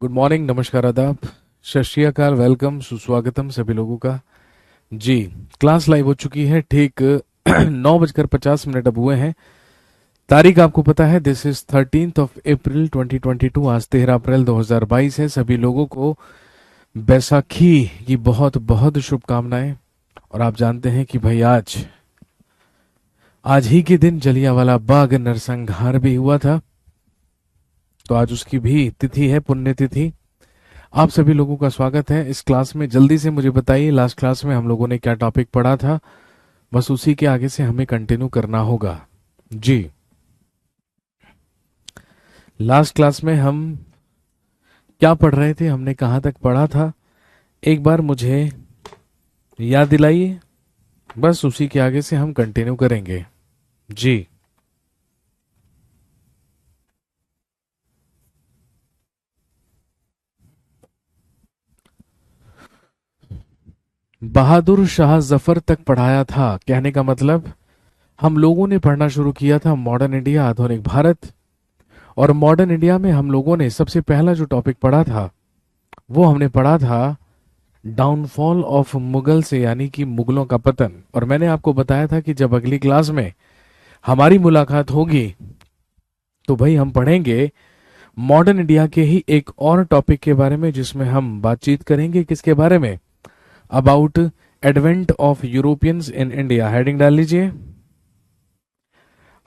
Good morning, नमस्कार, आदाब, सत श्री अकाल, वेलकम, सुस्वागतम सभी लोगों का। जी। क्लास लाइव हो चुकी है। ठीक 9:50 अब हुए हैं। तारीख आपको पता है, दिस इज 13 अप्रैल 2022। आज 13 अप्रैल 2022 है। सभी लोगों को बैसाखी की बहुत बहुत शुभकामनाएं। और आप जानते हैं कि भाई आज आज ही के दिन जलियांवाला बाग नरसंहार भी हुआ था। तो आज उसकी भी तिथि है, पुण्य तिथि। आप सभी लोगों का स्वागत है इस क्लास में। जल्दी से मुझे बताइए, लास्ट क्लास में हम लोगों ने क्या टॉपिक पढ़ा था। बस उसी के आगे से हमें कंटिन्यू करना होगा। जी। लास्ट क्लास में हम क्या पढ़ रहे थे, हमने कहाँ तक पढ़ा था, एक बार मुझे याद दिलाइए। बस उसी के आगे से हम कंटिन्यू करेंगे। जी। बहादुर शाह जफर तक पढ़ाया था। कहने का मतलब, हम लोगों ने पढ़ना शुरू किया था मॉडर्न इंडिया, आधुनिक भारत। और मॉडर्न इंडिया में हम लोगों ने सबसे पहला जो टॉपिक पढ़ा था, वो हमने पढ़ा था डाउनफॉल ऑफ मुगल से, यानी कि मुगलों का पतन। और मैंने आपको बताया था कि जब अगली क्लास में हमारी मुलाकात होगी तो भाई हम पढ़ेंगे मॉडर्न इंडिया के ही एक और टॉपिक के बारे में, जिसमें हम बातचीत करेंगे किसके बारे में, about advent of Europeans in India. Heading डाल लीजिए।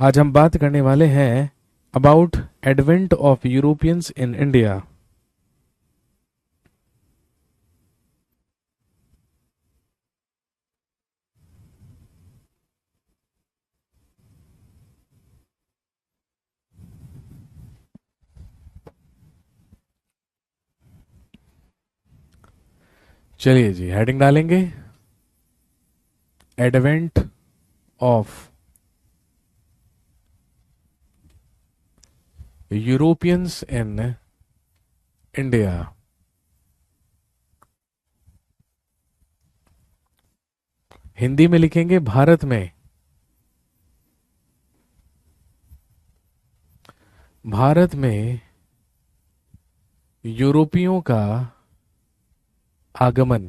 आज हम बात करने वाले हैं about advent of Europeans in India. चलिए जी, हेडिंग डालेंगे advent of Europeans in India. Hindi में लिखेंगे भारत में, भारत में यूरोपियों का आगमन।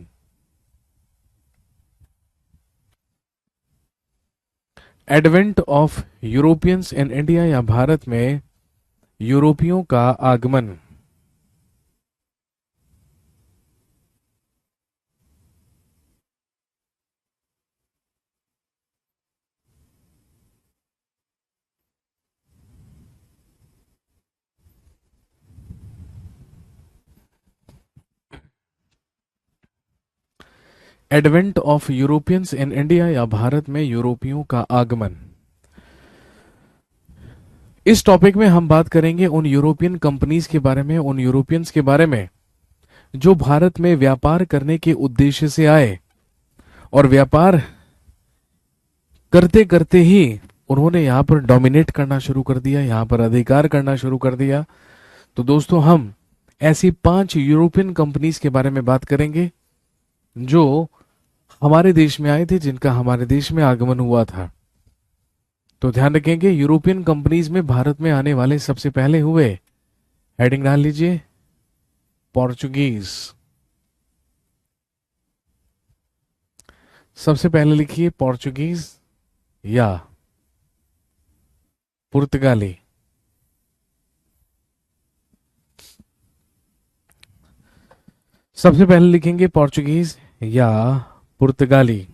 Advent of Europeans in India, या भारत में यूरोपियों का आगमन। Advent of Europeans in India, या भारत में यूरोपियों का आगमन। इस टॉपिक में हम बात करेंगे उन यूरोपियन कंपनीज के बारे में, उन यूरोपियंस के बारे में जो भारत में व्यापार करने के उद्देश्य से आए, और व्यापार करते करते ही उन्होंने यहाँ पर डोमिनेट करना शुरू कर दिया, यहाँ पर अधिकार करना शुरू कर दिया। तो दोस्तों, हम ऐसी 5 यूरोपियन कंपनीज के बारे में बात करेंगे जो हमारे देश में आए थे, जिनका हमारे देश में आगमन हुआ था। तो ध्यान रखेंगे, यूरोपियन कंपनीज में भारत में आने वाले सबसे पहले हुए, हेडिंग डाल लीजिए, पोर्चुगीज। सबसे पहले लिखिए पोर्चुगीज या पुर्तगाली। सबसे पहले लिखेंगे पोर्चुगीज या पुर्तगाली।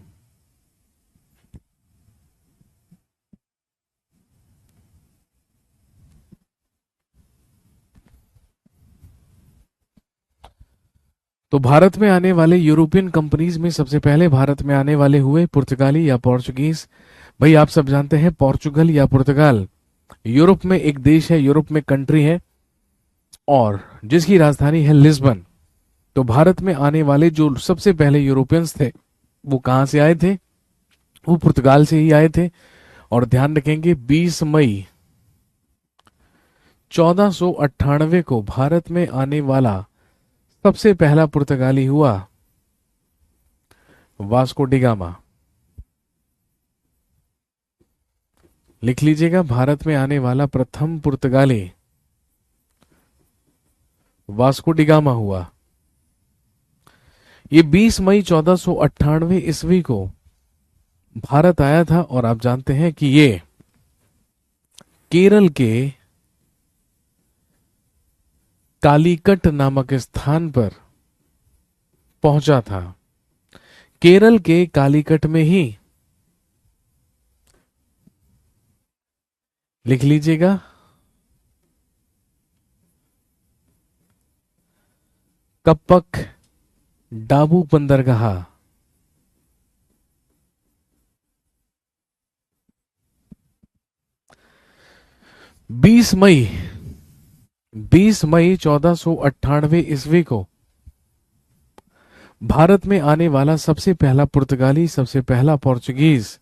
तो भारत में आने वाले यूरोपियन कंपनीज में सबसे पहले भारत में आने वाले हुए पुर्तगाली या पोर्चुगीज। भाई आप सब जानते हैं, पोर्चुगल या पुर्तगाल यूरोप में एक देश है, यूरोप में कंट्री है, और जिसकी राजधानी है लिस्बन। तो भारत में आने वाले जो सबसे पहले यूरोपियंस थे, वो कहां से आए थे? वो पुर्तगाल से ही आए थे। और ध्यान रखेंगे, 20 मई 1498 को भारत में आने वाला सबसे पहला पुर्तगाली हुआ वास्को डिगामा। लिख लीजिएगा, भारत में आने वाला प्रथम पुर्तगाली वास्को डिगामा हुआ। ये 20 मई 1498 ईस्वी को भारत आया था और आप जानते हैं कि ये केरल के कालीकट नामक स्थान पर पहुंचा था। केरल के कालीकट में ही, लिख लीजिएगा, कप्पक डाबू बंदरगाह 20 मई 1498 ईस्वी को भारत में आने वाला सबसे पहला पुर्तगाली, सबसे पहला पोर्चुगीज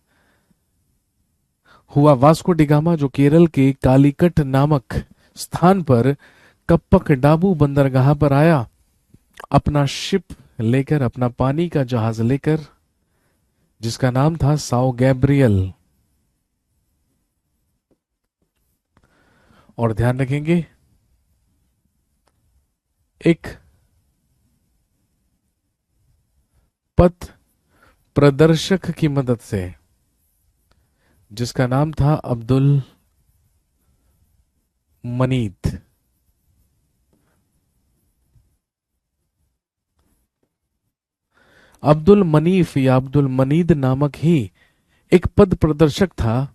हुआ वास्को डिगामा, जो केरल के कालीकट नामक स्थान पर कप्पक डाबू बंदरगाह पर आया, अपना शिप लेकर, अपना पानी का जहाज लेकर, जिसका नाम था साओ गैब्रियल। और ध्यान रखेंगे, एक पथ प्रदर्शक की मदद से, जिसका नाम था अब्दुल मनीद। अब्दुल मनीफ या अब्दुल मनीद नामक ही एक पथ प्रदर्शक था,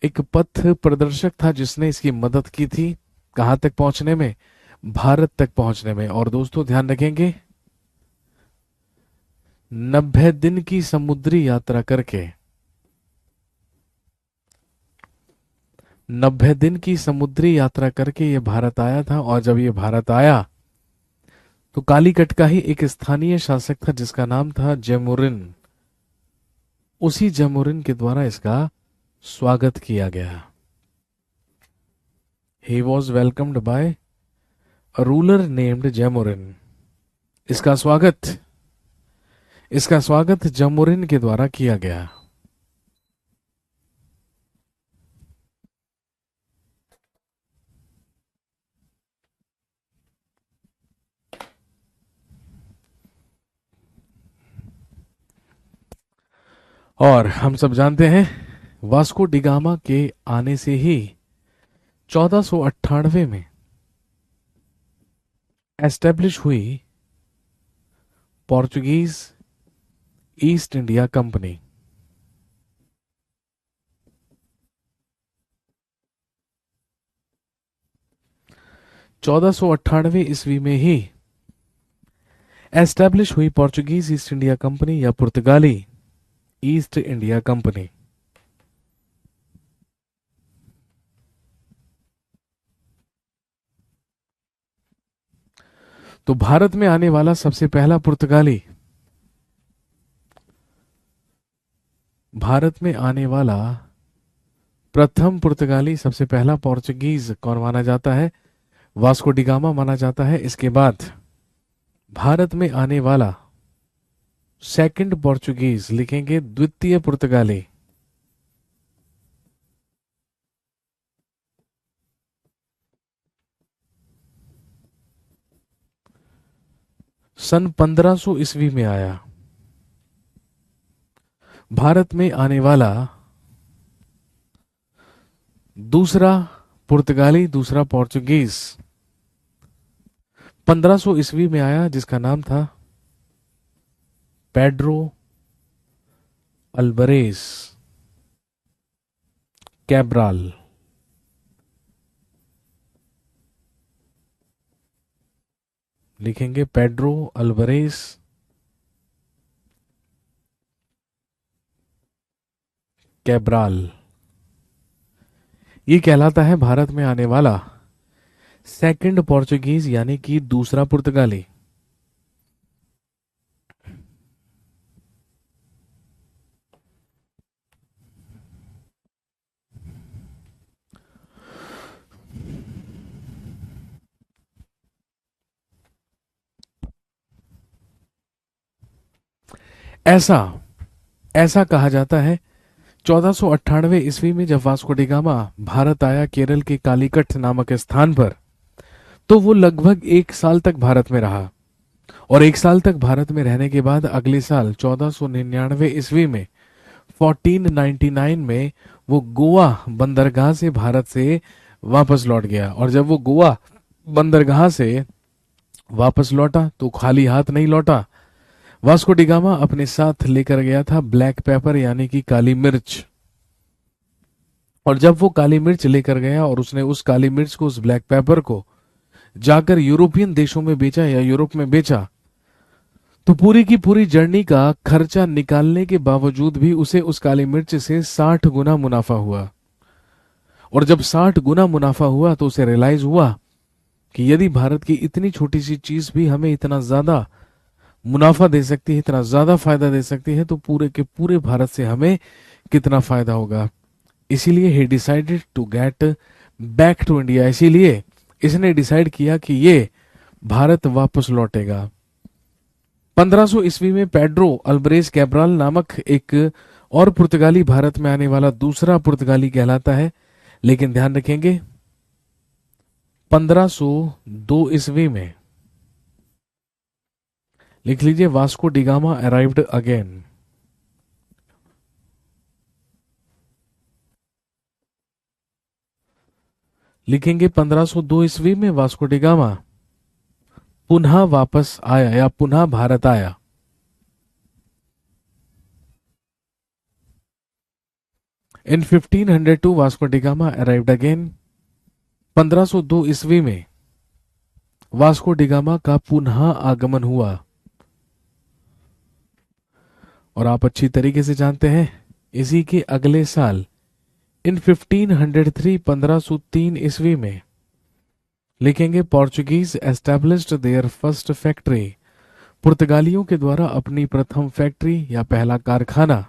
एक पथ प्रदर्शक था जिसने इसकी मदद की थी कहां तक पहुंचने में, भारत तक पहुंचने में। और दोस्तों ध्यान रखेंगे, 90 दिन की समुद्री यात्रा करके, 90 दिन की समुद्री यात्रा करके ये भारत आया था। और जब ये भारत आया तो कालीकट का ही एक स्थानीय शासक था जिसका नाम था जैमुरिन। उसी जैमुरिन के द्वारा इसका स्वागत किया गया। He was welcomed by a ruler named जैमुरिन। इसका स्वागत जैमुरिन के द्वारा किया गया। और हम सब जानते हैं, वास्को डिगामा के आने से ही 1498 में एस्टेब्लिश हुई पोर्चुगीज ईस्ट इंडिया कंपनी। 1498 ईस्वी में ही एस्टेब्लिश हुई पोर्चुगीज ईस्ट इंडिया कंपनी या पुर्तगाली ईस्ट इंडिया कंपनी। तो भारत में आने वाला सबसे पहला पुर्तगाली, भारत में आने वाला प्रथम पुर्तगाली, सबसे पहला पोर्चुगीज कौन माना जाता है? वास्को डिगामा माना जाता है। इसके बाद भारत में आने वाला सेकंड पोर्चुगीज लिखेंगे द्वितीय पुर्तगाली, सन 1500 ईस्वी में आया। भारत में आने वाला दूसरा पुर्तगाली, दूसरा पोर्चुगीज 1500 ईस्वी में आया, जिसका नाम था पेड्रो अल्बरेज कैब्राल। लिखेंगे पेड्रो अल्बरेज कैब्राल। ये कहलाता है भारत में आने वाला सेकंड पोर्चुगीज, यानी कि दूसरा पुर्तगाली। ऐसा कहा जाता है 1498 ईस्वी में जब वास्को डिगामा भारत आया, केरल के कालीकट नामक स्थान पर तो वो लगभग 1 साल तक भारत में रहा, और 1 साल तक भारत में रहने के बाद अगले साल 1499 ईस्वी में 1499 में वो गोवा बंदरगाह से भारत से वापस लौट गया। और जब वो गोवा बंदरगाह से वापस लौटा तो खाली हाथ नहीं लौटा। वास्को डी गामा अपने साथ लेकर गया था ब्लैक पेपर यानी कि काली मिर्च। और जब वो काली मिर्च लेकर गया और उसने उस काली मिर्च को, उस ब्लैक पेपर को जाकर यूरोपियन देशों में बेचा या यूरोप में बेचा, तो पूरी की पूरी जर्नी का खर्चा निकालने के बावजूद भी उसे उस काली मिर्च से 60 गुना मुनाफा हुआ। और जब 60 गुना मुनाफा हुआ तो उसे रियलाइज हुआ कि यदि भारत की इतनी छोटी सी चीज भी हमें इतना ज्यादा मुनाफा दे सकती है, इतना ज्यादा फायदा दे सकती है, तो पूरे के पूरे भारत से हमें कितना फायदा होगा। इसीलिए ही decided to get back to India. इसीलिए इसने डिसाइड किया कि ये भारत वापस लौटेगा। 1500 ईस्वी में पेड्रो अल्बरेज कैब्राल नामक एक और पुर्तगाली भारत में आने वाला दूसरा पुर्तगाली कहलाता है। लेकिन ध्यान रखेंगे 1502 ईस्वी में, लिख लीजिए, Vasco D gamma arrived again. लिखेंगे 1502 ईस्वी में वास्को डी गामा पुनः वापस आया या पुनः भारत आया। इन 1502 Vasco D gamma arrived again. 1502 ईस्वी में वास्को डी गामा का पुनः आगमन हुआ। और आप अच्छी तरीके से जानते हैं इसी के अगले साल इन 1503 1503 ईस्वी में, लिखेंगे, Portuguese established their first factory. पुर्तगालियों के द्वारा अपनी प्रथम फैक्ट्री या पहला कारखाना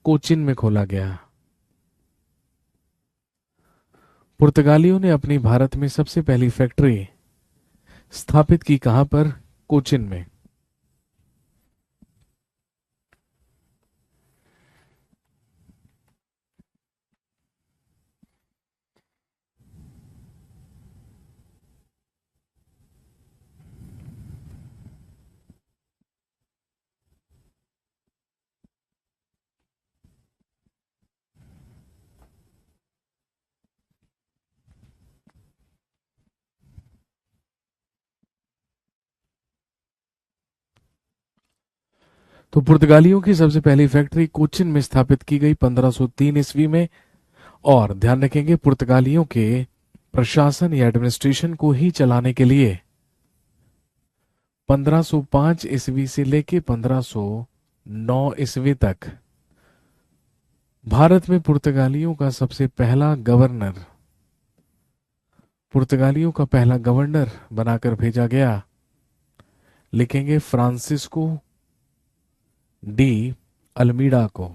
कोचिन में खोला गया। पुर्तगालियों ने अपनी भारत में सबसे पहली फैक्ट्री स्थापित की, कहां पर? कोचिन में। तो पुर्तगालियों की सबसे पहली फैक्ट्री कोचिन में स्थापित की गई 1503 ईस्वी में। और ध्यान रखेंगे पुर्तगालियों के प्रशासन या एडमिनिस्ट्रेशन को ही चलाने के लिए 1505 ईस्वी से लेके 1509 ईस्वी तक भारत में पुर्तगालियों का सबसे पहला गवर्नर, पुर्तगालियों का पहला गवर्नर बनाकर भेजा गया, लिखेंगे, फ्रांसिस्को डी अल्मीडा को।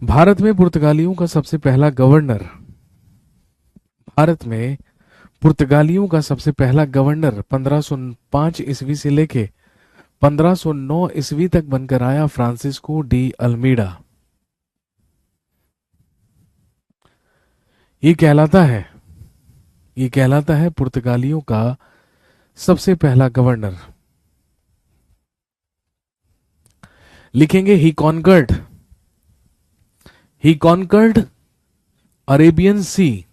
भारत में पुर्तगालियों का सबसे पहला गवर्नर, भारत में पुर्तगालियों का सबसे पहला गवर्नर 1505 ईस्वी से लेके 1509 ईस्वी तक बनकर आया फ्रांसिस्को डी अल्मीडा। ये कहलाता है पुर्तगालियों का सबसे पहला गवर्नर। लिखेंगे, ही कॉन्कर्ड अरेबियन सी।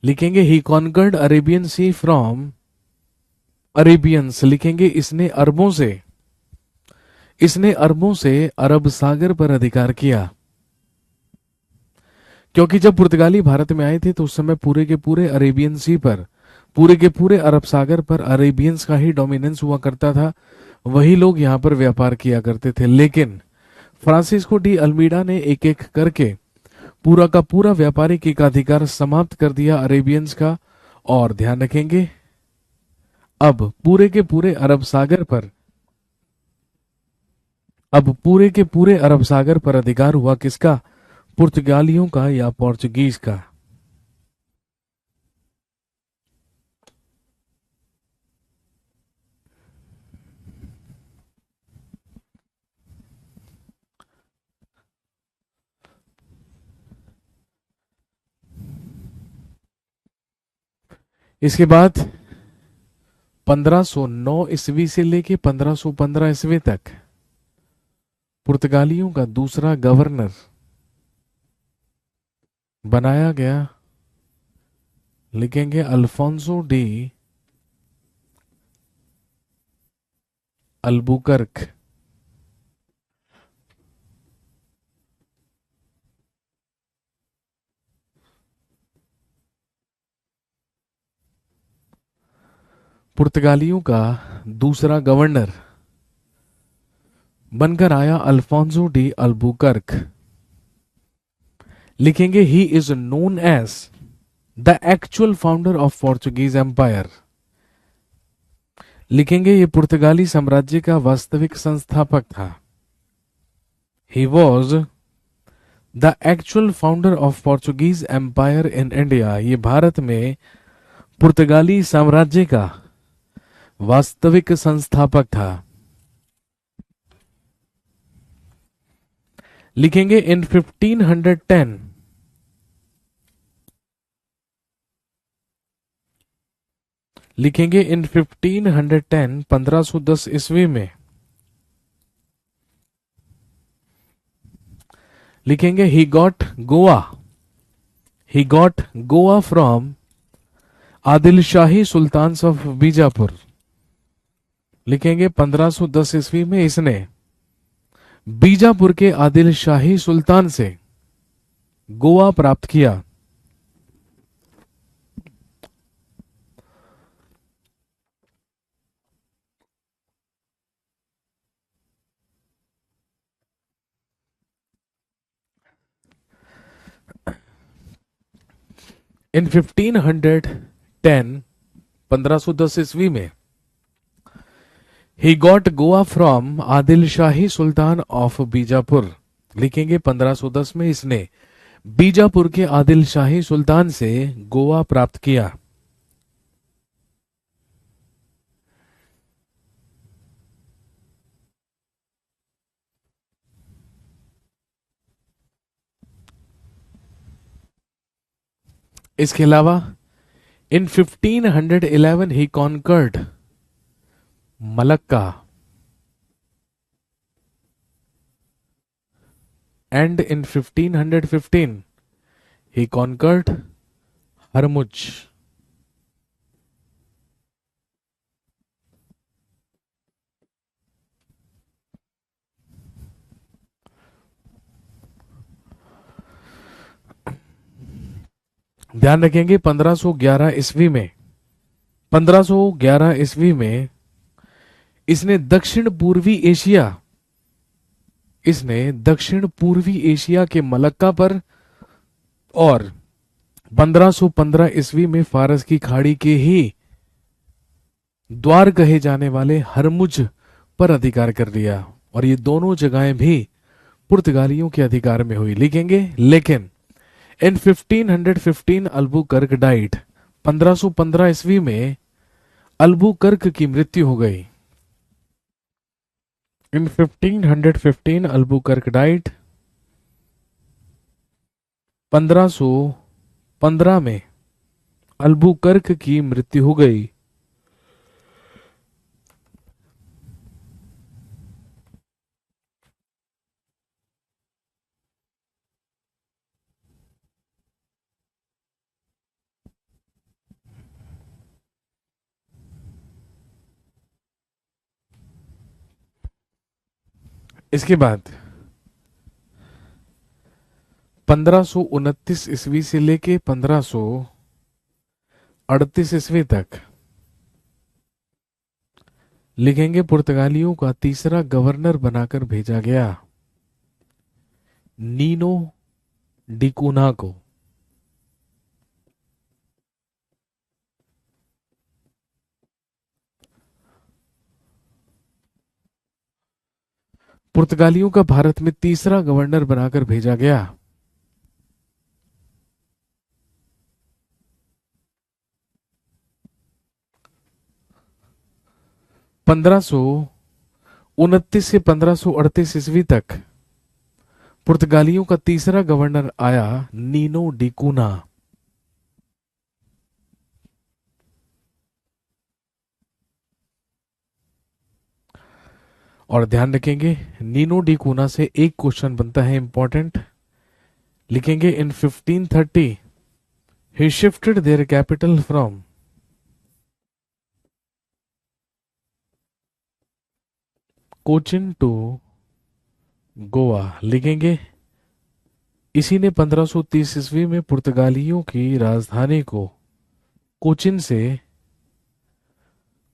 लिखेंगे, he conquered Arabian sea from Arabians. लिखेंगे, इसने अरबों से अरब सागर पर अधिकार किया। क्योंकि जब पुर्तगाली भारत में आए थे तो उस समय पूरे के पूरे अरेबियन सी पर, पूरे के पूरे अरब सागर पर अरेबियंस का ही डोमिनेंस हुआ करता था। वही लोग यहां पर व्यापार किया करते थे। लेकिन फ्रांसिस्को डी अल्मीडा ने एक एक करके पूरा का पूरा व्यापारिक एकाधिकार समाप्त कर दिया अरेबियंस का। और ध्यान रखेंगे, अब पूरे के पूरे अरब सागर पर अब पूरे के पूरे अरब सागर पर अधिकार हुआ किसका? पुर्तगालियों का या पोर्चुगीज का? इसके बाद 1509 ईस्वी से लेके 1515 ईस्वी तक पुर्तगालियों का दूसरा गवर्नर बनाया गया, लिखेंगे अल्फोंसो डी अल्बुकर्क। पुर्तगालियों का दूसरा गवर्नर बनकर आया अल्फोंसो डी अल्बुकर्क। लिखेंगे he is known as the actual founder of Portuguese empire. लिखेंगे ये पुर्तगाली साम्राज्य का वास्तविक संस्थापक था। He was the actual founder of Portuguese empire in India. ये भारत में पुर्तगाली साम्राज्य का वास्तविक संस्थापक था। लिखेंगे इन 1510 लिखेंगे इन 1510 1510 ईस्वी में लिखेंगे he got Goa from Adil shahi Sultan of Bijapur. लिखेंगे 1510 ईस्वी में इसने बीजापुर के आदिल शाही सुल्तान से गोवा प्राप्त किया। इन 1510 1510 ईस्वी में he got Goa from Adil shahi Sultan of Bijapur. लिखेंगे 1510 में इसने बीजापुर के आदिल शाही सुल्तान से गोवा प्राप्त किया। इसके अलावा in 1511 he conquered Malacca and in 1515 he conquered Hormuz. ध्यान रखेंगे 1511 ईस्वी में 1511 ईस्वी में इसने दक्षिण पूर्वी एशिया के मलक्का पर और 1515 ईस्वी में फारस की खाड़ी के ही द्वार कहे जाने वाले हरमुज पर अधिकार कर लिया, और ये दोनों जगहें भी पुर्तगालियों के अधिकार में हुई। लिखेंगे लेकिन इन 1515 अल्बुकर्क डाइट 1515 ईस्वी में अल्बुकर्क की मृत्यु हो गई। इन 1515 अल्बुकर्क डाइट 1515 में अल्बुकर्क की मृत्यु हो गई। इसके बाद 1529 ईस्वी से लेके 1538 ईस्वी तक लिखेंगे पुर्तगालियों का तीसरा गवर्नर बनाकर भेजा गया नीनो डिकुना को। पुर्तगालियों का भारत में तीसरा गवर्नर बनाकर भेजा गया? 1529 से 1538 ईस्वी तक पुर्तगालियों का तीसरा गवर्नर आया नीनो डी कूना। और ध्यान रखेंगे, नीनो डी कूना से एक क्वेश्चन बनता है इंपॉर्टेंट। लिखेंगे in 1530 he shifted their capital from Cochin to Goa. लिखेंगे इसी ने 1530 ईस्वी में पुर्तगालियों की राजधानी को कोचिन से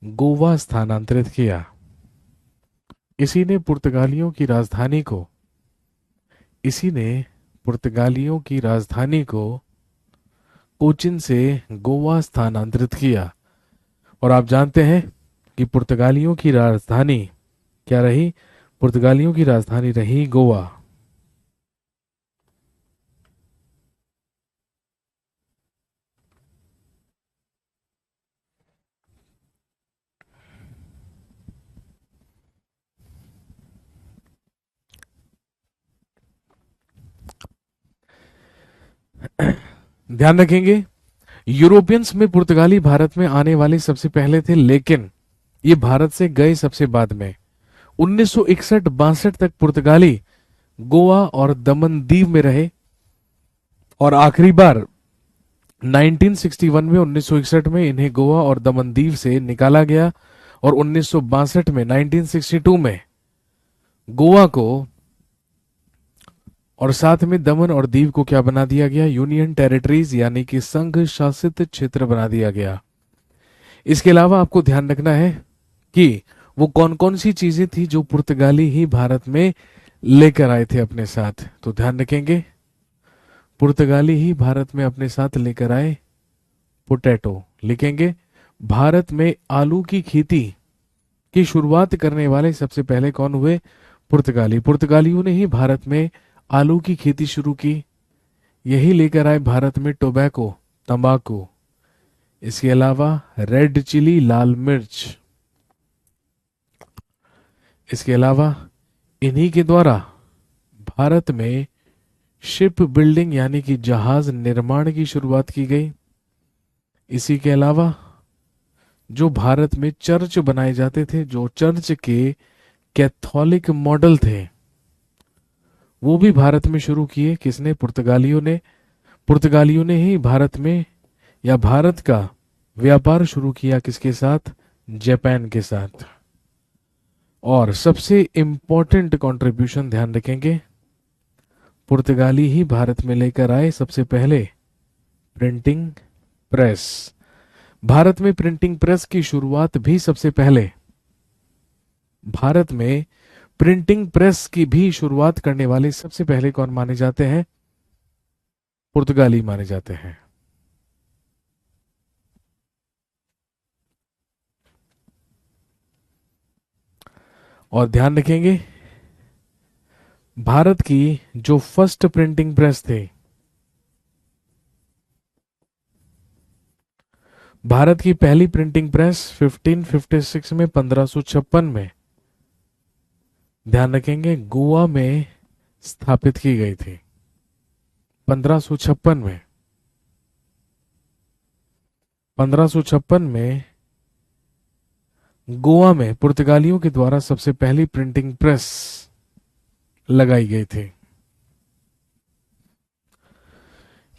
गोवा स्थानांतरित किया। इसी ने पुर्तगालियों की राजधानी को इसी ने पुर्तगालियों की राजधानी को कोचिन से गोवा स्थानांतरित किया। और आप जानते हैं कि पुर्तगालियों की राजधानी क्या रही? पुर्तगालियों की राजधानी रही गोवा। ध्यान रखेंगे, यूरोपियंस में पुर्तगाली भारत में आने वाले सबसे पहले थे, लेकिन ये भारत से गए सबसे बाद में। 1961-62 तक पुर्तगाली गोवा और दमन दीव में रहे और आखिरी बार 1961 में 1961 में इन्हें गोवा और दमन दीव से निकाला गया और 1962 में 1962 में गोवा को और साथ में दमन और दीव को क्या बना दिया गया? यूनियन टेरिटरीज यानी कि संघ शासित क्षेत्र बना दिया गया। इसके अलावा आपको ध्यान रखना है कि वो कौन कौन सी चीजें थी जो पुर्तगाली ही भारत में लेकर आए थे अपने साथ। तो ध्यान रखेंगे, पुर्तगाली ही भारत में अपने साथ लेकर आए पोटैटो। लिखेंगे भारत में आलू की खेती की शुरुआत करने वाले सबसे पहले कौन हुए? पुर्तगाली। पुर्तगालियों ने ही भारत में आलू की खेती शुरू की। यही लेकर आए भारत में टोबैको, तंबाकू। इसके अलावा रेड चिली, लाल मिर्च। इसके अलावा इन्हीं के द्वारा भारत में शिप बिल्डिंग यानी कि जहाज निर्माण की शुरुआत की गई। इसी के अलावा जो भारत में चर्च बनाए जाते थे, जो चर्च के कैथोलिक मॉडल थे, वो भी भारत में शुरू किए। किसने? पुर्तगालियों ने। पुर्तगालियों ने ही भारत में या भारत का व्यापार शुरू किया किसके साथ? जापान के साथ। और सबसे इंपॉर्टेंट कंट्रीब्यूशन ध्यान रखेंगे, पुर्तगाली ही भारत में लेकर आए सबसे पहले प्रिंटिंग प्रेस। भारत में प्रिंटिंग प्रेस की शुरुआत भी सबसे पहले भारत में प्रिंटिंग प्रेस की भी शुरुआत करने वाले सबसे पहले कौन माने जाते हैं? पुर्तगाली माने जाते हैं। और ध्यान रखेंगे, भारत की जो फर्स्ट प्रिंटिंग प्रेस थे, भारत की पहली प्रिंटिंग प्रेस 1556 में 1556 में, ध्यान रखेंगे, गोवा में स्थापित की गई थी। 1556 में 1556 में गोवा में पुर्तगालियों के द्वारा सबसे पहली प्रिंटिंग प्रेस लगाई गई थी।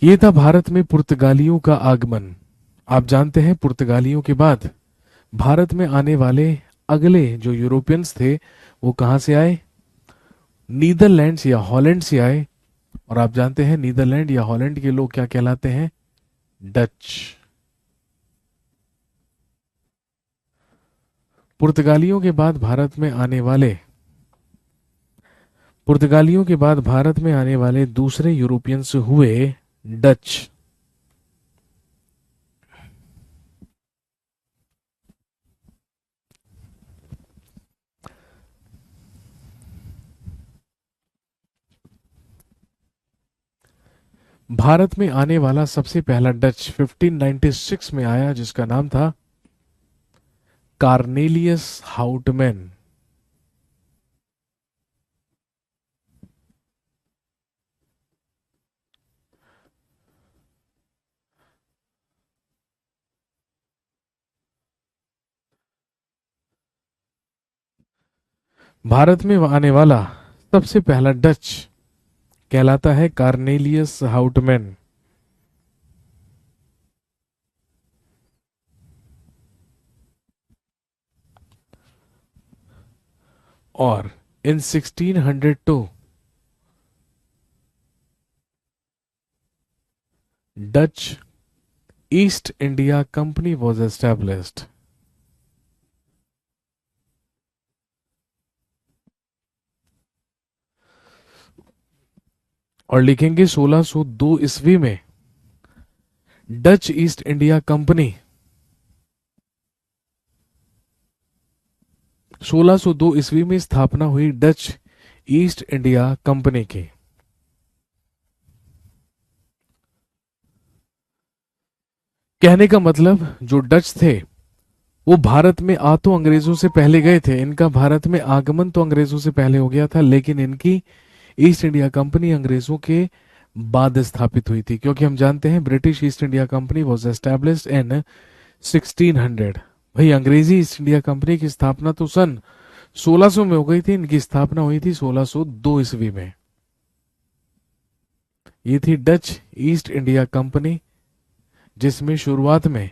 यह था भारत में पुर्तगालियों का आगमन। आप जानते हैं पुर्तगालियों के बाद भारत में आने वाले अगले जो यूरोपियंस थे वो कहां से आए? नीदरलैंड्स या हॉलैंड से आए। और आप जानते हैं नीदरलैंड या हॉलैंड के लोग क्या कहलाते हैं? डच। पुर्तगालियों के बाद भारत में आने वाले पुर्तगालियों के बाद भारत में आने वाले दूसरे यूरोपियंस हुए डच। भारत में आने वाला सबसे पहला डच 1596 में आया, जिसका नाम था कार्नेलियस हाउटमैन। भारत में आने वाला सबसे पहला डच कहलाता है कार्नेलियस हाउटमैन। और इन 1602 Dutch east India Company was established. और लिखेंगे 1602 ईस्वी में डच ईस्ट इंडिया कंपनी 1602 ईस्वी में स्थापना हुई डच ईस्ट इंडिया कंपनी की। कहने का मतलब जो डच थे वो भारत में आ तो अंग्रेजों से पहले गए थे, इनका भारत में आगमन तो अंग्रेजों से पहले हो गया था, लेकिन इनकी ईस्ट इंडिया कंपनी अंग्रेजों के बाद स्थापित हुई थी, क्योंकि हम जानते हैं British east India Company was established in 1600। भाई अंग्रेजी ईस्ट इंडिया कंपनी की स्थापना तो सन 1600 में हो गई थी, इनकी स्थापना हुई थी 1602 ईस्वी में। ये थी डच ईस्ट इंडिया कंपनी, जिसमें शुरुआत में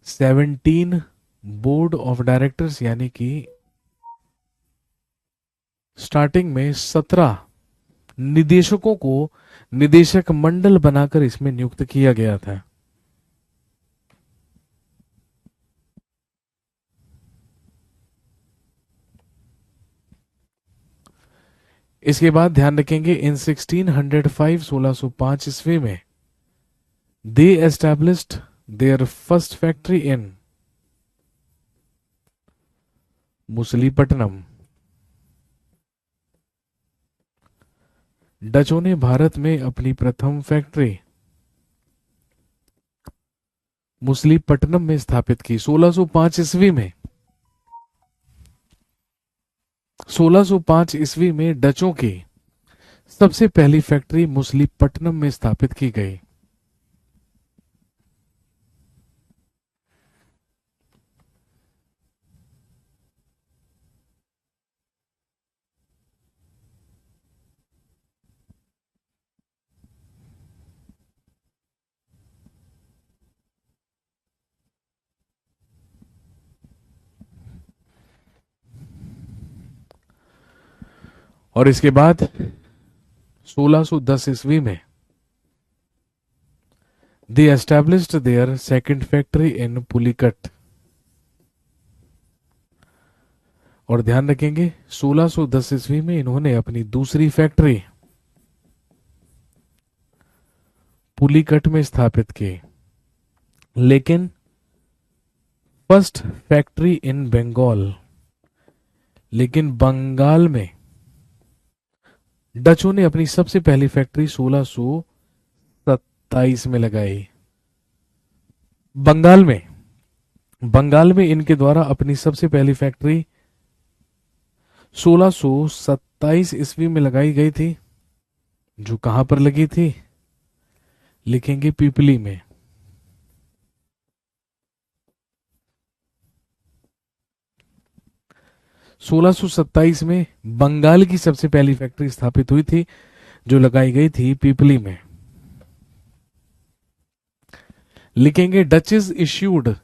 17 बोर्ड ऑफ डायरेक्टर्स यानी कि स्टार्टिंग में 17 निदेशकों को निदेशक मंडल बनाकर इसमें नियुक्त किया गया था। इसके बाद ध्यान रखेंगे इन 1605 1605 ईस्वी में they established their first factory in Masulipatnam. डचों ने भारत में अपनी प्रथम फैक्ट्री मुसलीपट्टनम में स्थापित की 1605 ईस्वी में। 1605 ईस्वी में डचों की सबसे पहली फैक्ट्री मुसलीपट्टनम में स्थापित की गई। और इसके बाद 1610 ईस्वी में they established their second factory in Pulicat. और ध्यान रखेंगे 1610 ईस्वी में इन्होंने अपनी दूसरी फैक्ट्री पुलिकट में स्थापित की। लेकिन फर्स्ट फैक्ट्री इन बंगाल, लेकिन बंगाल में डचों ने अपनी सबसे पहली फैक्ट्री 1627 में लगाई। बंगाल में इनके द्वारा अपनी सबसे पहली फैक्ट्री 1627 ईस्वी में लगाई गई थी, जो कहां पर लगी थी, लिखेंगे पिपली में। 1627 में बंगाल की सबसे पहली फैक्ट्री स्थापित हुई थी, जो लगाई गई थी पिपली में। लिखेंगे Dutches issued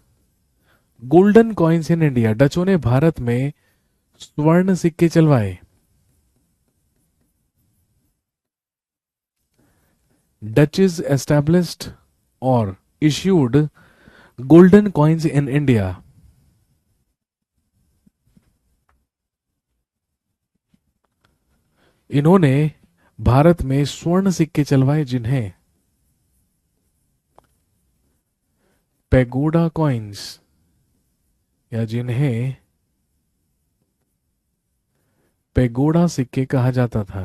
golden coins in India. डचों ने भारत में स्वर्ण सिक्के चलवाए। डचेस एस्टैब्लिश्ड और issued golden coins in India. इन्होंने भारत में स्वर्ण सिक्के चलवाए, जिन्हें पैगोडा कॉइन्स या जिन्हें पैगोडा सिक्के कहा जाता था।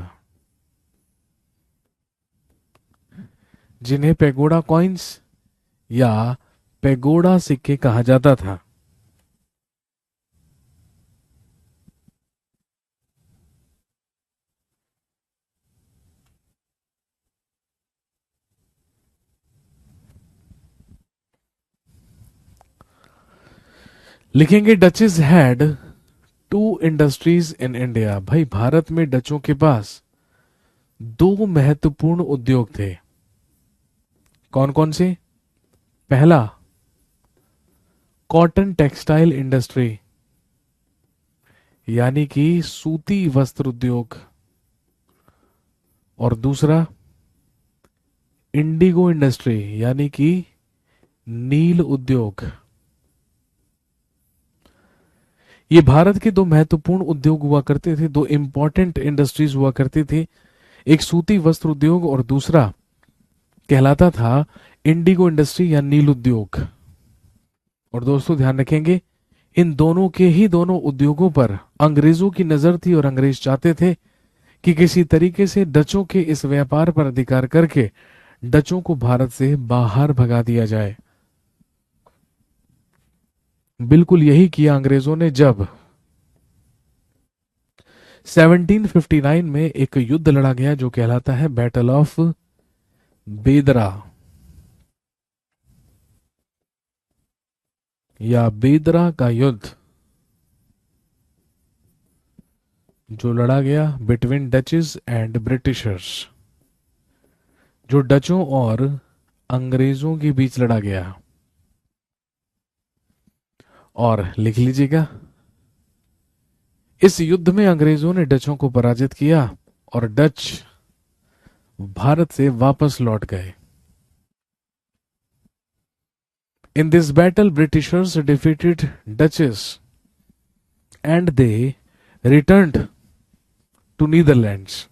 जिन्हें पेगोडा कॉइन्स या पेगोडा सिक्के कहा जाता था। लिखेंगे Dutches had two industries in India. भाई भारत में डचों के पास दो महत्वपूर्ण उद्योग थे। कौन कौन से? पहला, कॉटन टेक्सटाइल इंडस्ट्री यानी कि सूती वस्त्र उद्योग, और दूसरा इंडिगो इंडस्ट्री यानी कि नील उद्योग। ये भारत के दो महत्वपूर्ण उद्योग हुआ करते थे, दो इंपॉर्टेंट इंडस्ट्रीज हुआ करती थी। एक सूती वस्त्र उद्योग और दूसरा कहलाता था इंडिगो इंडस्ट्री या नील उद्योग। और दोस्तों ध्यान रखेंगे, इन दोनों के ही दोनों उद्योगों पर अंग्रेजों की नजर थी और अंग्रेज चाहते थे कि किसी तरीके से डचों के इस व्यापार पर अधिकार करके डचों को भारत से बाहर भगा दिया जाए। बिल्कुल यही किया अंग्रेजों ने जब 1759 में एक युद्ध लड़ा गया जो कहलाता है बैटल ऑफ बेदरा या बेदरा का युद्ध, जो लड़ा गया बिटवीन डचेस एंड ब्रिटिशर्स, जो डचों और अंग्रेजों के बीच लड़ा गया। और लिख लीजिएगा, इस युद्ध में अंग्रेजों ने डचों को पराजित किया और डच भारत से वापस लौट गए। In this battle, Britishers defeated Dutches and they returned to Netherlands.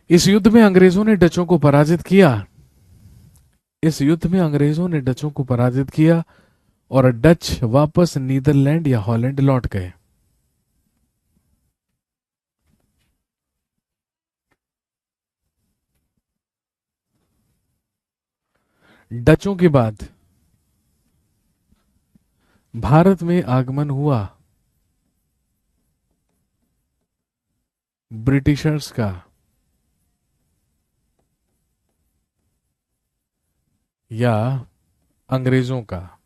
इस युद्ध में अंग्रेजों ने डचों को पराजित किया। इस युद्ध में अंग्रेजों ने डचों को पराजित किया और डच वापस नीदरलैंड या हॉलैंड लौट गए। डचों के बाद भारत में आगमन हुआ ब्रिटिशर्स का या अंग्रेजों का।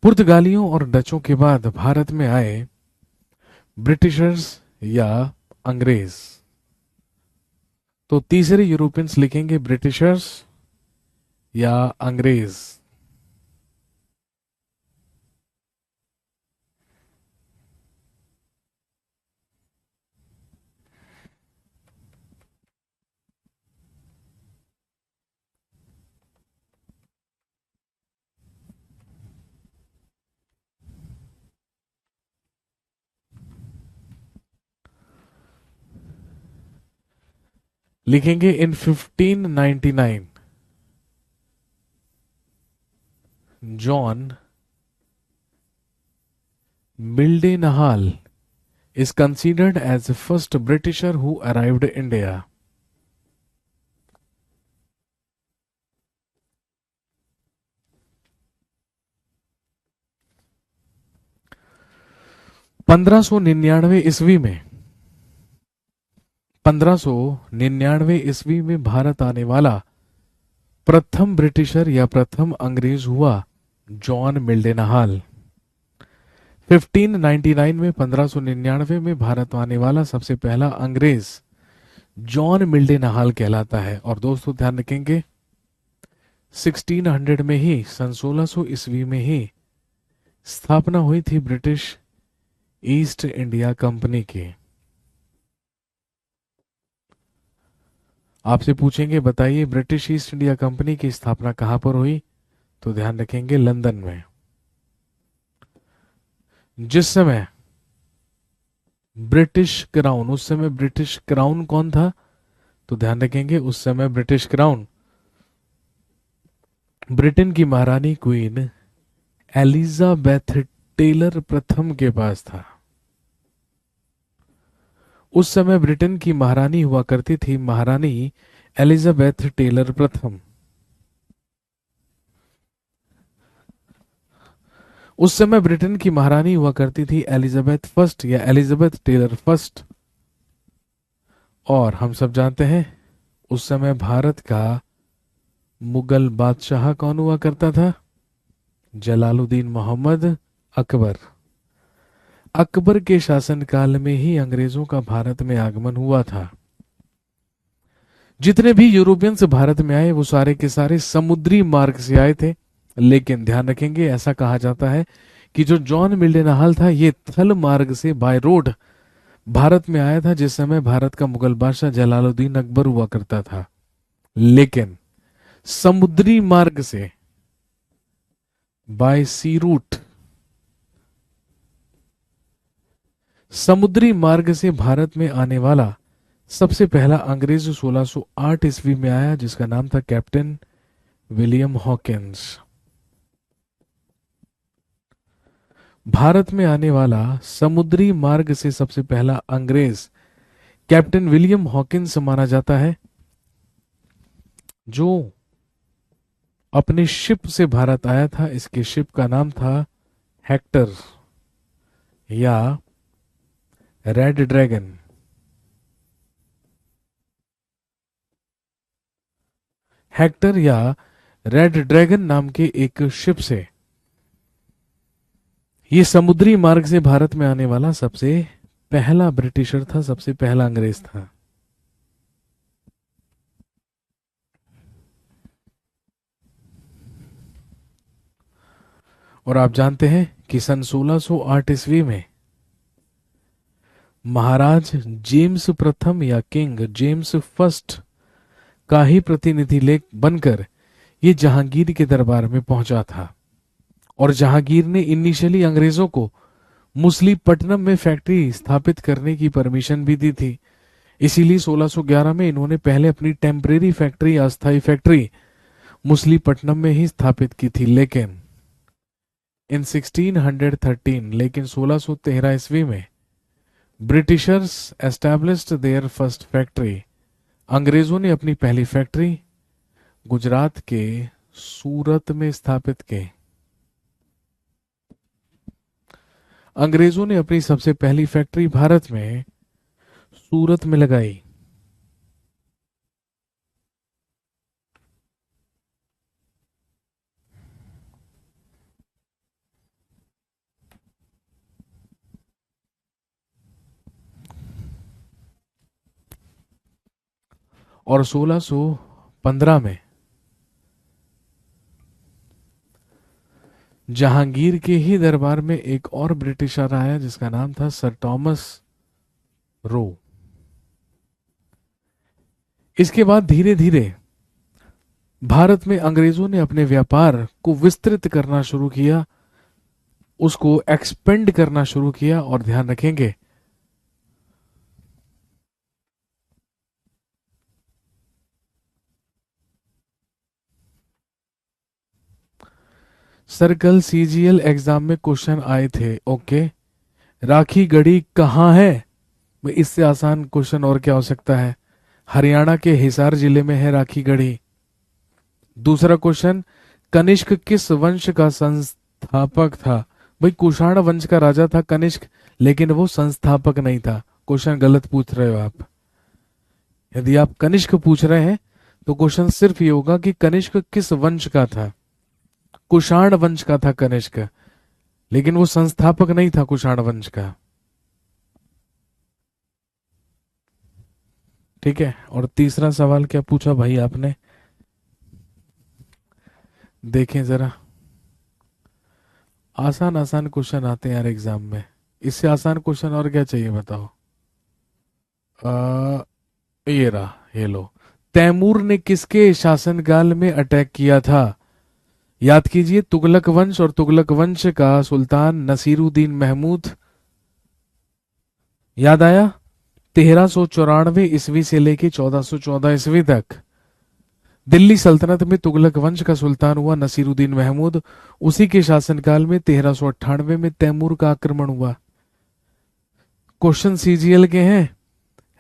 पुर्तगालियों और डचों के बाद भारत में आए ब्रिटिशर्स या अंग्रेज। तो तीसरे यूरोपियंस लिखेंगे ब्रिटिशर्स या अंग्रेज। लिखेंगे इन 1599 John मिल्डेनहाल is considered as the first Britisher who arrived in India. पंद्रह सौ निन्यानवे ईस्वी में भारत आने वाला प्रथम ब्रिटिशर या प्रथम अंग्रेज हुआ जॉन मिल्डेनहाल। 1599 में 1599 में भारत आने वाला सबसे पहला अंग्रेज जॉन मिल्डेनहाल कहलाता है। और दोस्तों ध्यान रखेंगे 1600 में ही, सन 1600 ईस्वी में ही स्थापना हुई थी ब्रिटिश ईस्ट इंडिया कंपनी की। आपसे पूछेंगे बताइए ब्रिटिश ईस्ट इंडिया कंपनी की स्थापना कहां पर हुई? तो ध्यान रखेंगे लंदन में। जिस समय ब्रिटिश क्राउन, उस समय ब्रिटिश क्राउन कौन था? तो ध्यान रखेंगे उस समय ब्रिटिश क्राउन ब्रिटेन की महारानी क्वीन एलिजाबेथ टेलर प्रथम के पास था। उस समय ब्रिटेन की महारानी हुआ करती थी महारानी एलिजाबेथ टेलर प्रथम। उस समय ब्रिटेन की महारानी हुआ करती थी एलिजाबेथ फर्स्ट या एलिजाबेथ टेलर फर्स्ट। और हम सब जानते हैं उस समय भारत का मुगल बादशाह कौन हुआ करता था? जलालुद्दीन मोहम्मद अकबर। अकबर के शासनकाल में ही अंग्रेजों का भारत में आगमन हुआ था। जितने भी यूरोपियंस भारत में आए वो सारे के सारे समुद्री मार्ग से आए थे। लेकिन ध्यान रखेंगे, ऐसा कहा जाता है कि जो जॉन मिल्डेनहाल था ये थल मार्ग से बाय रोड भारत में आया था, जिस समय भारत का मुगल बादशाह जलालुद्दीन अकबर हुआ करता था। लेकिन समुद्री मार्ग से बाय सी रूट, समुद्री मार्ग से भारत में आने वाला सबसे पहला अंग्रेज 1608 ईस्वी में आया, जिसका नाम था कैप्टन विलियम हॉकिंस। भारत में आने वाला समुद्री मार्ग से सबसे पहला अंग्रेज कैप्टन विलियम हॉकिंस माना जाता है, जो अपने शिप से भारत आया था। इसके शिप का नाम था हेक्टर या रेड ड्रैगन। हेक्टर या रेड ड्रैगन नाम के एक शिप से ये समुद्री मार्ग से भारत में आने वाला सबसे पहला ब्रिटिशर था, सबसे पहला अंग्रेज था। और आप जानते हैं कि सन 1608 ईस्वी में महाराज जेम्स प्रथम या किंग जेम्स फर्स्ट का ही प्रतिनिधि लेख बनकर ये जहांगीर के दरबार में पहुंचा था। और जहांगीर ने इनिशियली अंग्रेजों को मुसलीपट्टनम में फैक्ट्री स्थापित करने की परमिशन भी दी थी। इसीलिए 1611 में इन्होंने पहले अपनी टेम्परेरी फैक्ट्री, अस्थायी फैक्ट्री मुसलीपट्टनम में ही स्थापित की थी। लेकिन इन 1613 लेकिन 1613 ईस्वी में Britishers established their first factory. अंग्रेजों ने अपनी पहली फैक्ट्री गुजरात के सूरत में स्थापित की। अंग्रेजों ने अपनी सबसे पहली फैक्ट्री भारत में सूरत में लगाई। और 1615 में जहांगीर के ही दरबार में एक और ब्रिटिशर आया, जिसका नाम था सर टॉमस रो। इसके बाद धीरे धीरे भारत में अंग्रेजों ने अपने व्यापार को विस्तृत करना शुरू किया, उसको एक्सपेंड करना शुरू किया। और ध्यान रखेंगे, सर कल सीजीएल एग्जाम में क्वेश्चन आए थे। ओके, राखी गढ़ी कहाँ है? भाई इससे आसान क्वेश्चन और क्या हो सकता है? हरियाणा के हिसार जिले में है राखी गढ़ी। दूसरा क्वेश्चन, कनिष्क किस वंश का संस्थापक था? भाई कुषाण वंश का राजा था कनिष्क, लेकिन वो संस्थापक नहीं था। क्वेश्चन गलत पूछ रहे हो आप। यदि आप कनिष्क पूछ रहे हैं तो क्वेश्चन सिर्फ ये होगा कि कनिष्क किस वंश का था। कुषाण वंश का था कनिष्क, लेकिन वो संस्थापक नहीं था कुषाण वंश का। ठीक है। और तीसरा सवाल क्या पूछा भाई आपने? देखें जरा, आसान आसान क्वेश्चन आते हैं यार एग्जाम में। इससे आसान क्वेश्चन और क्या चाहिए बताओ? ये रहा, ये लो। तैमूर ने किसके शासनकाल में अटैक किया था? याद कीजिए, तुगलक वंश और तुगलक वंश का सुल्तान नसीरुद्दीन महमूद। याद आया? 1394 ईस्वी से लेके 1414 ईस्वी तक दिल्ली सल्तनत में तुगलक वंश का सुल्तान हुआ नसीरुद्दीन महमूद। उसी के शासनकाल में 1398 में तैमूर का आक्रमण हुआ। क्वेश्चन सीजीएल के हैं,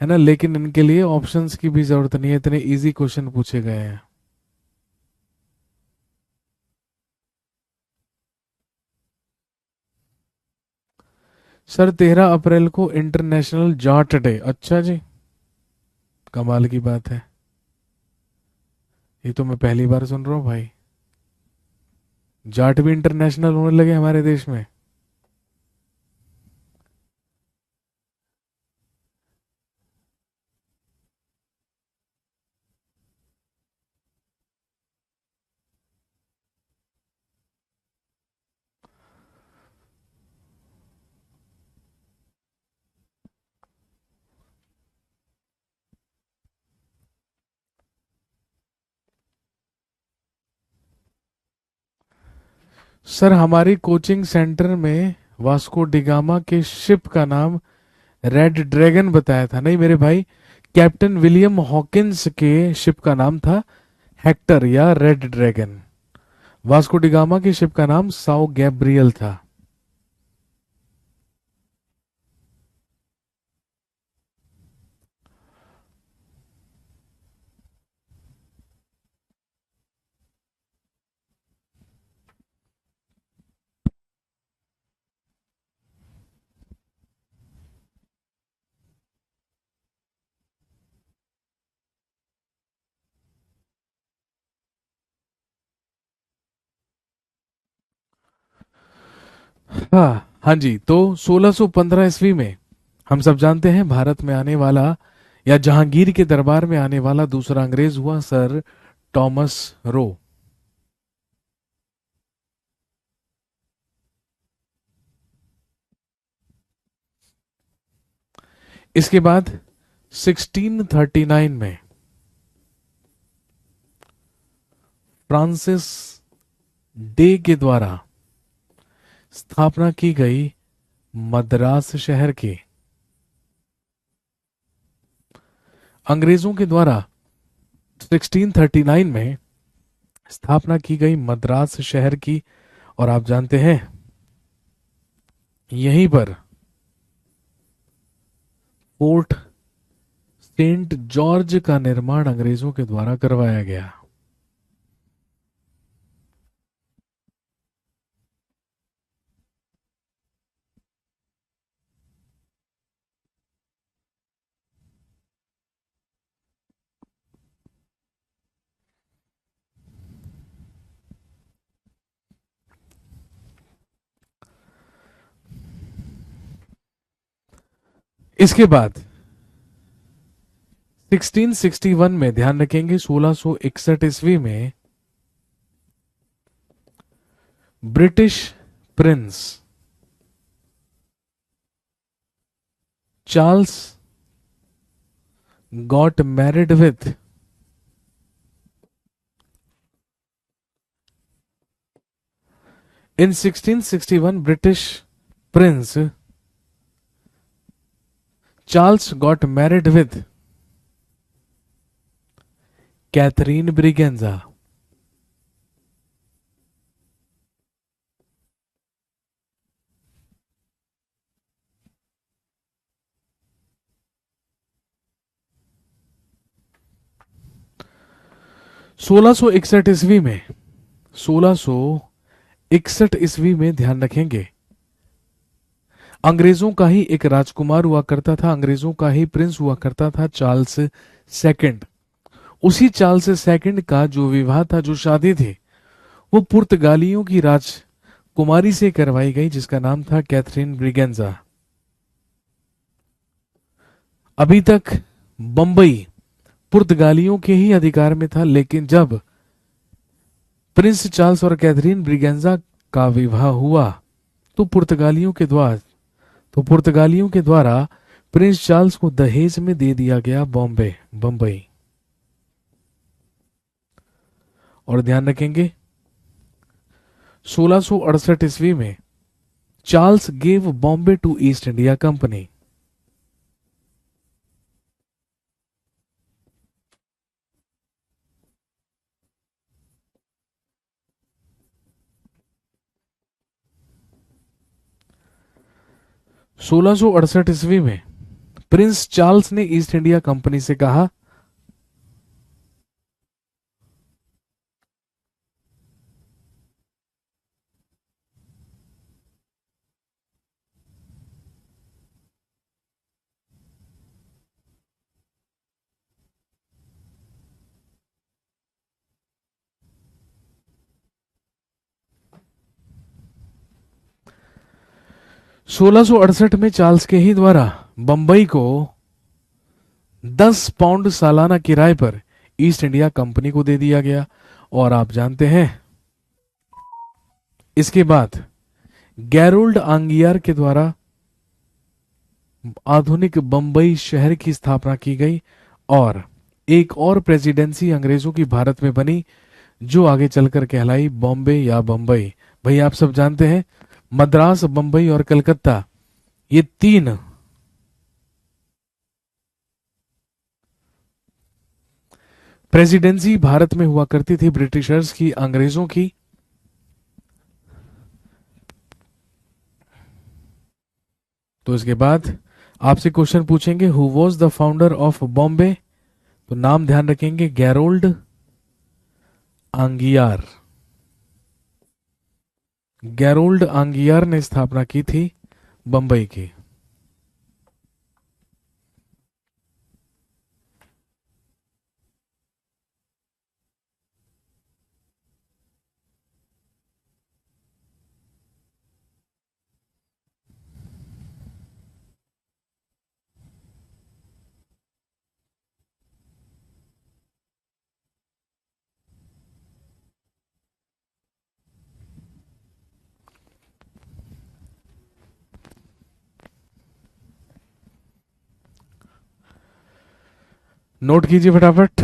है ना, लेकिन इनके लिए ऑप्शंस की भी जरूरत नहीं है, इतने इजी क्वेश्चन पूछे गए हैं। सर 13 अप्रैल को इंटरनेशनल जाट डे, अच्छा जी, कमाल की बात है, ये तो मैं पहली बार सुन रहा हूँ भाई। जाट भी इंटरनेशनल होने लगे हमारे देश में। सर हमारी कोचिंग सेंटर में वास्को डिगामा के शिप का नाम रेड ड्रैगन बताया था। नहीं मेरे भाई, कैप्टन विलियम हॉकिंस के शिप का नाम था हेक्टर या रेड ड्रैगन। वास्को डिगामा की शिप का नाम साओ गैब्रियल था। हाँ हाँ जी, तो 1615 ईस्वी में हम सब जानते हैं भारत में आने वाला या जहांगीर के दरबार में आने वाला दूसरा अंग्रेज हुआ सर टॉमस रो। इसके बाद 1639 में फ्रांसिस डे के द्वारा स्थापना की गई मद्रास शहर की। अंग्रेजों के द्वारा 1639 में स्थापना की गई मद्रास शहर की, और आप जानते हैं यहीं पर फोर्ट सेंट जॉर्ज का निर्माण अंग्रेजों के द्वारा करवाया गया। इसके बाद 1661 में, ध्यान रखेंगे 1661 ईस्वी में British prince Charles got married with in 1661 British prince Charles got married with Catherine Braganza. 1661 ईस्वी में, 1661 ईस्वी में ध्यान रखेंगे अंग्रेजों का ही एक राजकुमार हुआ करता था, अंग्रेजों का ही प्रिंस हुआ करता था चार्ल्स सेकंड। उसी चार्ल्स सेकंड का जो विवाह था, जो शादी थी, वो पुर्तगालियों की राजकुमारी से करवाई गई जिसका नाम था कैथरीन ब्रिगेंजा। अभी तक बंबई पुर्तगालियों के ही अधिकार में था, लेकिन जब प्रिंस चार्ल्स और कैथरीन ब्रिगेंजा का विवाह हुआ तो पुर्तगालियों के द्वारा प्रिंस चार्ल्स को दहेज में दे दिया गया बंबई। और ध्यान रखेंगे 1668 ईस्वी में Charles gave Bombay to East India Company. 1668 ईस्वी में प्रिंस चार्ल्स ने ईस्ट इंडिया कंपनी से कहा। 1668 में चार्ल्स के ही द्वारा बंबई को 10 पाउंड सालाना किराए पर ईस्ट इंडिया कंपनी को दे दिया गया। और आप जानते हैं, इसके बाद गैरोल्ड आंगियार के द्वारा आधुनिक बंबई शहर की स्थापना की गई। और एक और प्रेसिडेंसी अंग्रेजों की भारत में बनी, जो आगे चलकर कहलाई बॉम्बे या बंबई। भाई आप सब जानते हैं, मद्रास, बंबई और कलकत्ता, ये तीन प्रेसिडेंसी भारत में हुआ करती थी, ब्रिटिशर्स की, अंग्रेजों की। तो इसके बाद आपसे क्वेश्चन पूछेंगे, who was the founder of Bombay? तो नाम ध्यान रखेंगे, गैरोल्ड आंगियार। गैरोल्ड आंगियार ने स्थापना की थी बंबई की। नोट कीजिए फटाफट।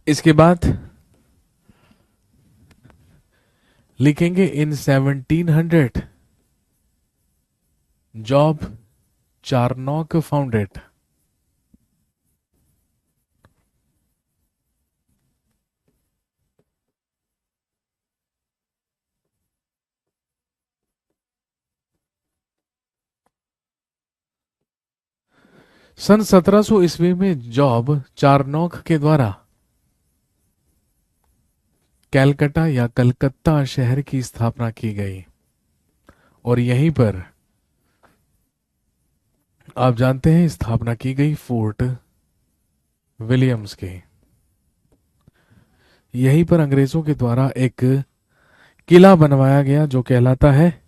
इसके बाद लिखेंगे, इन 1700 जॉब चारनॉक फाउंडेड। सन 1700 ईस्वी में जॉब चारनॉक के द्वारा कैलकटा या कलकत्ता शहर की स्थापना की गई। और यहीं पर आप जानते हैं स्थापना की गई फोर्ट विलियम्स की। यहीं पर अंग्रेजों के द्वारा एक किला बनवाया गया, जो कहलाता है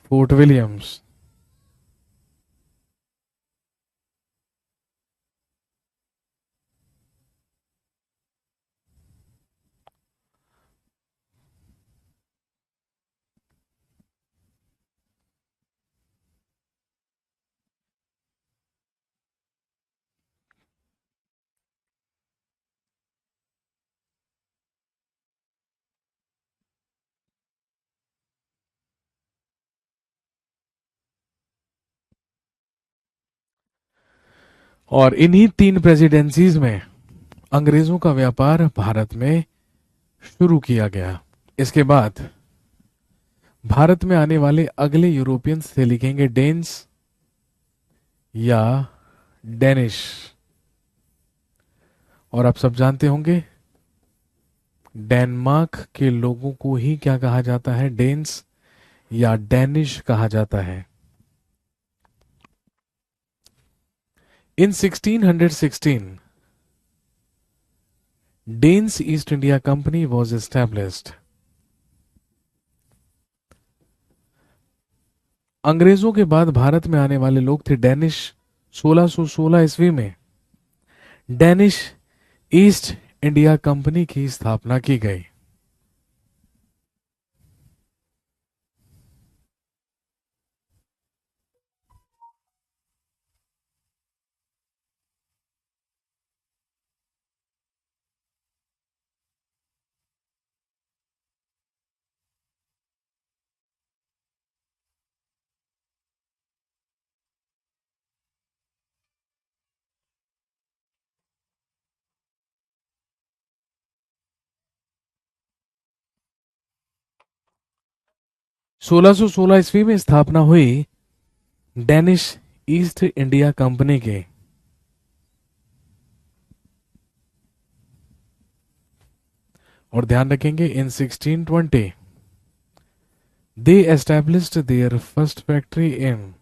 फोर्ट विलियम्स। और इन्हीं तीन प्रेसिडेंसीज में अंग्रेजों का व्यापार भारत में शुरू किया गया। इसके बाद भारत में आने वाले अगले यूरोपियंस से लिखेंगे डेन्स या डेनिश। और आप सब जानते होंगे, डेनमार्क के लोगों को ही क्या कहा जाता है? डेन्स या डेनिश कहा जाता है। In 1616 Danes East India Company was established. अंग्रेजों के बाद भारत में आने वाले लोग थे डेनिश। 1616 ईस्वी में डेनिश ईस्ट इंडिया कंपनी की स्थापना की गई। 1616 ईस्वी में स्थापना हुई डेनिश ईस्ट इंडिया कंपनी के। और ध्यान रखेंगे in 1620 they established their first factory in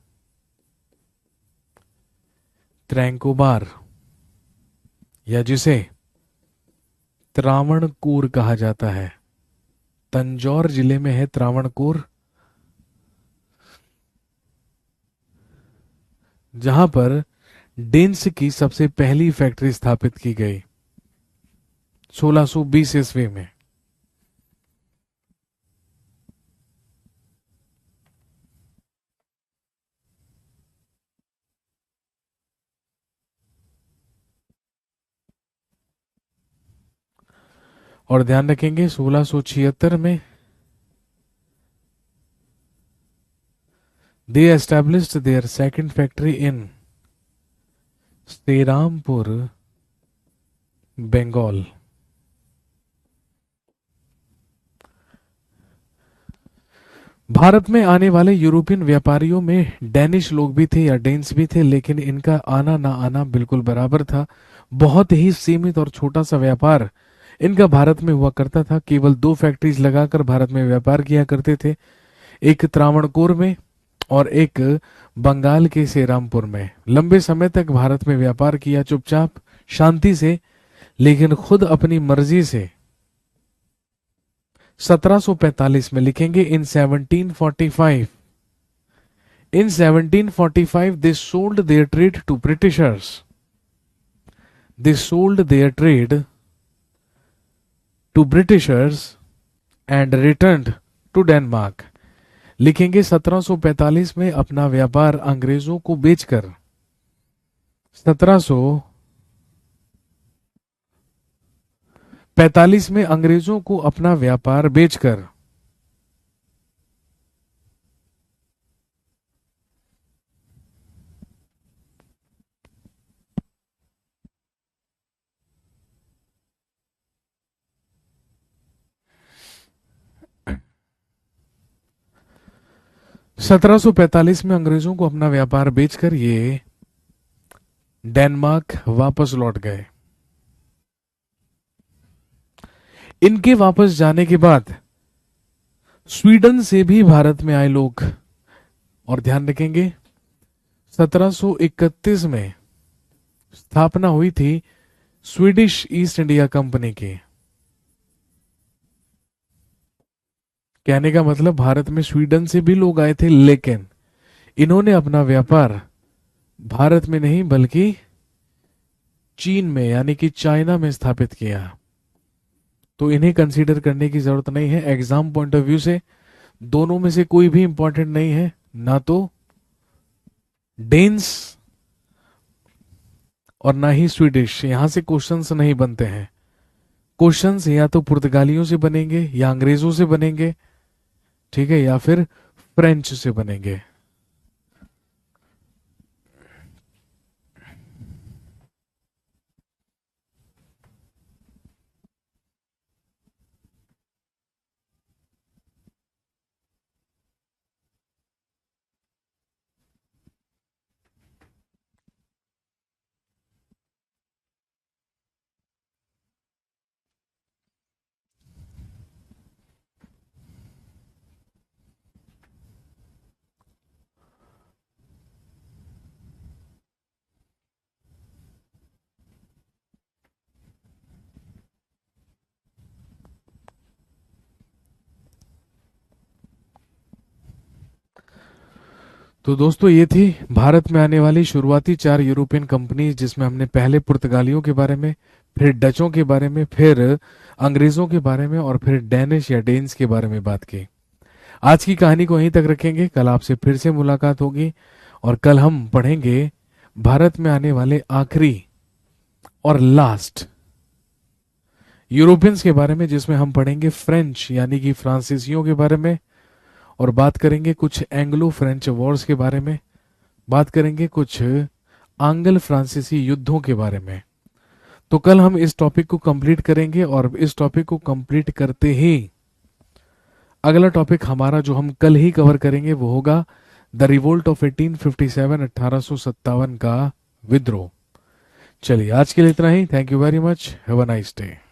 Tranquebar, या जिसे त्रावणकोर कहा जाता है। तंजौर जिले में है त्रावणकोर, जहां पर डेन्स की सबसे पहली फैक्ट्री स्थापित की गई 1620 ईस्वी में। और ध्यान रखेंगे 1676 में they established their second factory in Serampore, Bengal. Bharat में आने वाले यूरोपियन व्यापारियों में डेनिश लोग भी थे या डेन्स भी थे, लेकिन इनका आना ना आना बिल्कुल बराबर था। बहुत ही सीमित और छोटा सा व्यापार इनका भारत में हुआ करता था। केवल 2 फैक्ट्रीज लगाकर भारत में व्यापार किया करते थे, एक त्रावणकोर में और एक बंगाल के श्रीरामपुर में। लंबे समय तक भारत में व्यापार किया चुपचाप शांति से, लेकिन खुद अपनी मर्जी से 1745 में लिखेंगे in 1745 they sold their trade to Britishers, they sold their trade to Britishers and returned to Denmark. लिखेंगे 1745 में अपना व्यापार अंग्रेजों को बेचकर 1745 में अंग्रेजों को अपना व्यापार बेचकर में अंग्रेजों को अपना व्यापार बेचकर ये डेनमार्क वापस लौट गए। इनके वापस जाने के बाद स्वीडन से भी भारत में आए लोग। और ध्यान रखेंगे 1731 में स्थापना हुई थी स्वीडिश ईस्ट इंडिया कंपनी की। कहने का मतलब भारत में स्वीडन से भी लोग आए थे, लेकिन इन्होंने अपना व्यापार भारत में नहीं बल्कि चीन में यानी कि चाइना में स्थापित किया। तो इन्हें कंसीडर करने की जरूरत नहीं है एग्जाम पॉइंट ऑफ व्यू से। दोनों में से कोई भी इंपॉर्टेंट नहीं है, ना तो डेन्स और ना ही स्वीडिश। यहां से क्वेश्चंस नहीं बनते हैं। क्वेश्चंस या तो पुर्तगालियों से बनेंगे या अंग्रेजों से बनेंगे, ठीक है, या फिर फ्रेंच से बनेंगे। तो दोस्तों ये थी भारत में आने वाली शुरुआती 4 यूरोपियन कंपनीज, जिसमें हमने पहले पुर्तगालियों के बारे में, फिर डचों के बारे में, फिर अंग्रेजों के बारे में और फिर डेनिश या डेन्स के बारे में बात की। आज की कहानी को यहीं तक रखेंगे। कल आपसे फिर से मुलाकात होगी और कल हम पढ़ेंगे भारत में आने वाले आखिरी और लास्ट यूरोपियंस के बारे में, जिसमें हम पढ़ेंगे फ्रेंच यानी कि फ्रांसीसियों के बारे में, और बात करेंगे कुछ एंग्लो फ्रेंच वॉर्स के बारे में, बात करेंगे कुछ आंग्ल फ्रांसीसी युद्धों के बारे में। तो कल हम इस टॉपिक को कंप्लीट करेंगे और इस टॉपिक को कंप्लीट करते ही अगला टॉपिक हमारा जो हम कल ही कवर करेंगे वो होगा द रिवोल्ट ऑफ 1857, 1857 का विद्रोह। चलिए आज के लिए इतना ही। Thank you very much. Have a nice day.